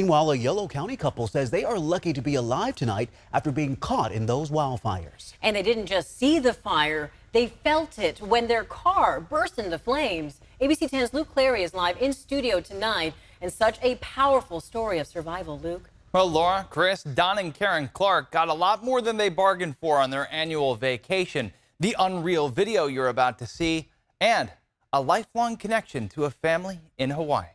Meanwhile, a Yolo County couple says they are lucky to be alive tonight after being caught in those wildfires. And they didn't just see the fire, they felt it when their car burst into flames. ABC 10's Luke Clary is live in studio tonight, and such a powerful story of survival, Luke. Well, Laura, Chris, Don and Karen Clark got a lot more than they bargained for on their annual vacation. The unreal video you're about to see, and a lifelong connection to a family in Hawaii.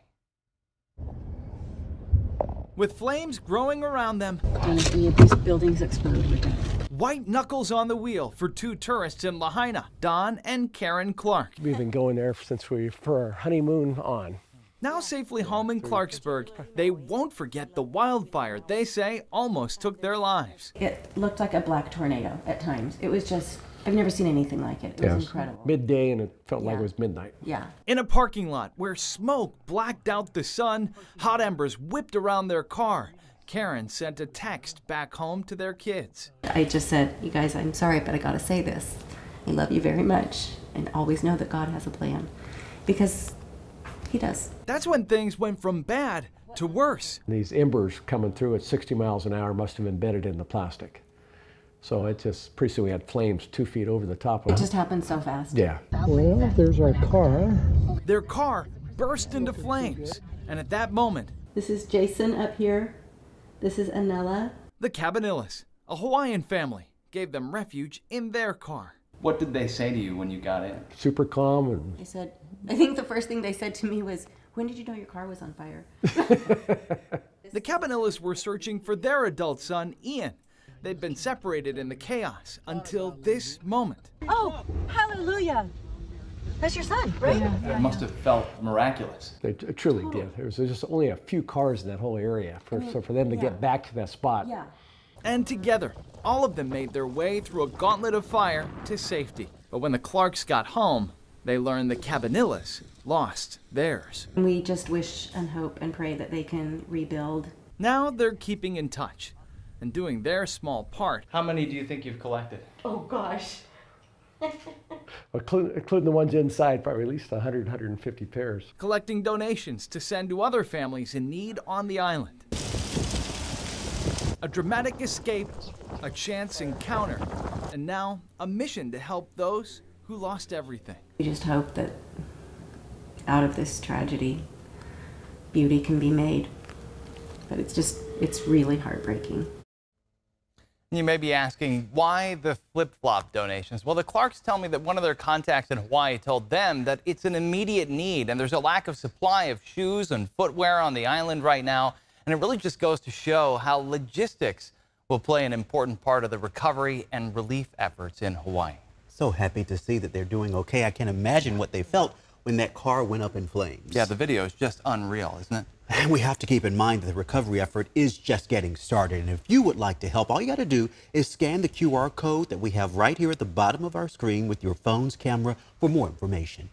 With flames growing around them, These buildings explode with that. white knuckles on the wheel for two tourists in Lahaina, Don and Karen Clark. We've been going there for our honeymoon on. Now safely home in Clarksburg, they won't forget the wildfire they say almost took their lives. It looked like a black tornado at times. It was just, I've never seen anything like it. It was incredible. Midday, and it felt like it was midnight. Yeah. In a parking lot where smoke blacked out the sun, hot embers whipped around their car. Karen sent a text back home to their kids. I just said, you guys, I'm sorry, but I gotta say this. I love you very much, and always know that God has a plan, because He does. That's when things went from bad to worse. These embers coming through at 60 miles an hour must have embedded in the plastic. So it just, pretty soon we had flames 2 feet over the top of It just happened so fast. Yeah. Well, there's our car. Their car burst into flames, and at that moment, This is Jason up here. This is Anella. the Cabanillas, a Hawaiian family, gave them refuge in their car. What did they say to you when you got in? Super calm. And They said, I think the first thing they said to me was, when did you know your car was on fire? The Cabanillas were searching for their adult son, Ian. They'd been separated in the chaos until this moment. Oh, hallelujah. That's your son, right? It must have felt miraculous. they truly did. There was just only a few cars in that whole area. So for them to get back to that spot. Yeah. And together, all of them made their way through a gauntlet of fire to safety. But when the Clarks got home, they learned the Cabanillas lost theirs. We just wish and hope and pray that they can rebuild. Now they're keeping in touch and doing their small part. How many do you think you've collected? Oh gosh. Including the ones inside, probably at least 100, 150 pairs. Collecting donations to send to other families in need on the island. A dramatic escape, a chance encounter, and now a mission to help those who lost everything. We just hope that out of this tragedy, beauty can be made. But it's really heartbreaking. You may be asking, why the flip-flop donations? Well, the Clarks tell me that one of their contacts in Hawaii told them that it's an immediate need, and there's a lack of supply of shoes and footwear on the island right now. And it really just goes to show how logistics will play an important part of the recovery and relief efforts in Hawaii. So happy to see that they're doing okay. I can't imagine what they felt when that car went up in flames. Yeah, the video is just unreal, isn't it? And we have to keep in mind that the recovery effort is just getting started. And if you would like to help, all you got to do is scan the QR code that we have right here at the bottom of our screen with your phone's camera for more information.